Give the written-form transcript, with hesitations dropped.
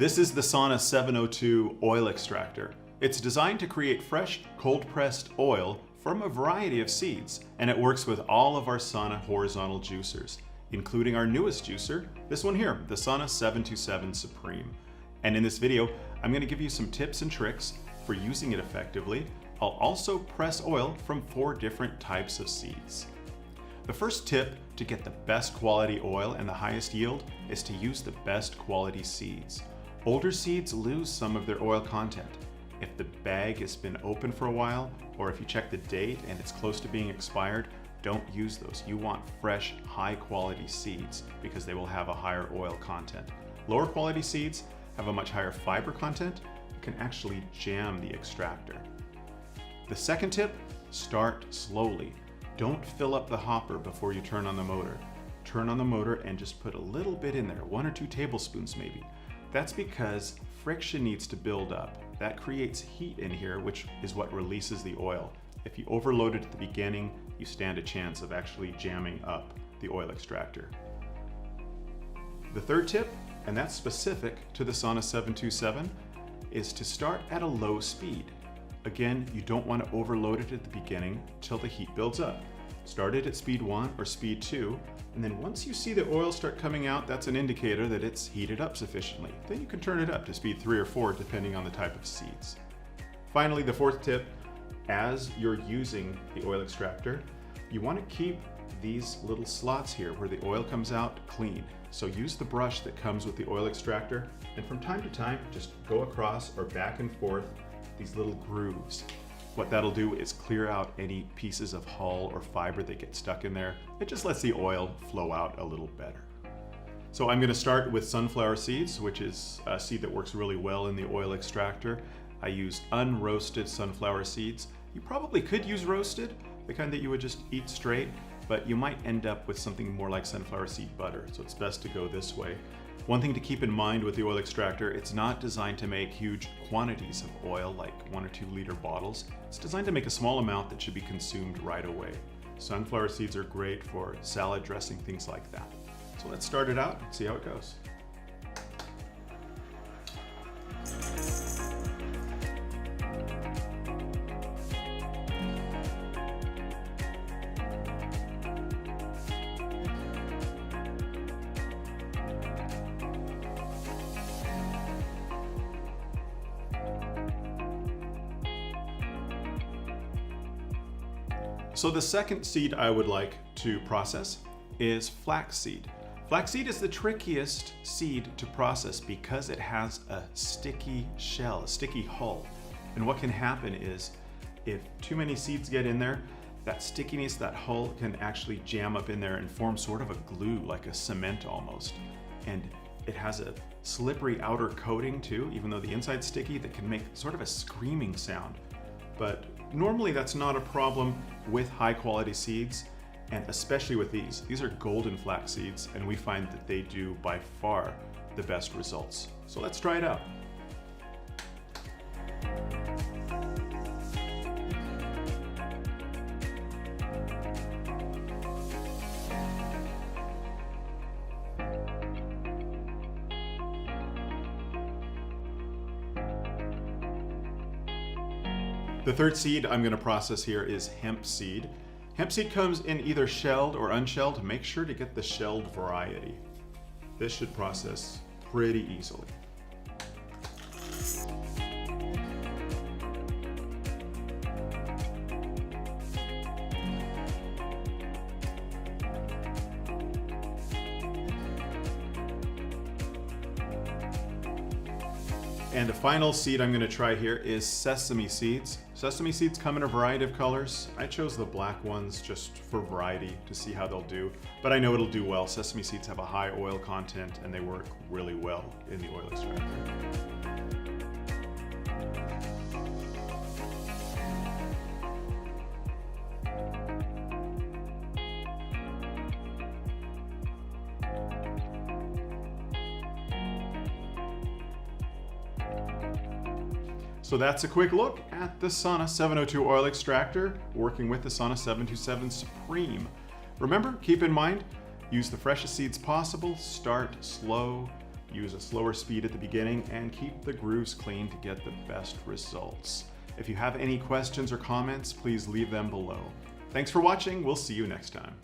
This is the Sauna 702 oil extractor. It's designed to create fresh, cold-pressed oil from a variety of seeds, and it works with all of our sauna horizontal juicers, including our newest juicer, this one here, the Sauna 727 Supreme. And in this video, I'm going to give you some tips and tricks for using it effectively. I'll also press oil from 4 different types of seeds. The first tip to get the best quality oil and the highest yield is to use the best quality seeds. Older seeds lose some of their oil content. If the bag has been open for a while, or if you check the date and it's close to being expired, don't use those. You want fresh, high quality seeds because they will have a higher oil content. Lower quality seeds have a much higher fiber content. You can actually jam the extractor. The second tip, start slowly. Don't fill up the hopper before you turn on the motor. Turn on the motor and just put a little bit in there, 1 or 2 tablespoons maybe. That's because friction needs to build up. That creates heat in here, which is what releases the oil. If you overload it at the beginning, you stand a chance of actually jamming up the oil extractor. The third tip, and that's specific to the Sauna 727, is to start at a low speed. Again, you don't want to overload it at the beginning till the heat builds up. Start it at speed 1 or speed 2, and then once you see the oil start coming out, that's an indicator that it's heated up sufficiently. Then you can turn it up to speed 3 or 4 depending on the type of seeds. Finally, the fourth tip, as you're using the oil extractor, you want to keep these little slots here where the oil comes out clean. So use the brush that comes with the oil extractor, and from time to time, just go across or back and forth these little grooves. What that'll do is clear out any pieces of hull or fiber that get stuck in there. It just lets the oil flow out a little better. So I'm going to start with sunflower seeds, which is a seed that works really well in the oil extractor. I use unroasted sunflower seeds. You probably could use roasted, the kind that you would just eat straight, but you might end up with something more like sunflower seed butter, so it's best to go this way. One thing to keep in mind with the oil extractor, it's not designed to make huge quantities of oil, like 1 or 2 liter bottles. It's designed to make a small amount that should be consumed right away. Sunflower seeds are great for salad dressing, things like that. So let's start it out and see how it goes. So the second seed I would like to process is flax seed. Flax seed is the trickiest seed to process because it has a sticky shell, a sticky hull. And what can happen is if too many seeds get in there, that stickiness, that hull can actually jam up in there and form sort of a glue, like a cement almost. And it has a slippery outer coating too, even though the inside's sticky, that can make sort of a screaming sound. But normally that's not a problem with high quality seeds, and especially with these. These are golden flax seeds, and we find that they do by far the best results. So let's try it out. The third seed I'm going to process here is hemp seed. Hemp seed comes in either shelled or unshelled. Make sure to get the shelled variety. This should process pretty easily. And the final seed I'm going to try here is sesame seeds. Sesame seeds come in a variety of colors. I chose the black ones just for variety to see how they'll do, but I know it'll do well. Sesame seeds have a high oil content and they work really well in the oil extractor. So that's a quick look at the Sauna 702 oil extractor working with the Sauna 727 Supreme. Remember, keep in mind, use the freshest seeds possible, start slow, Use a slower speed at the beginning and keep the grooves clean to get the best results. If you have any questions or comments, please leave them below. Thanks for watching. We'll see you next time.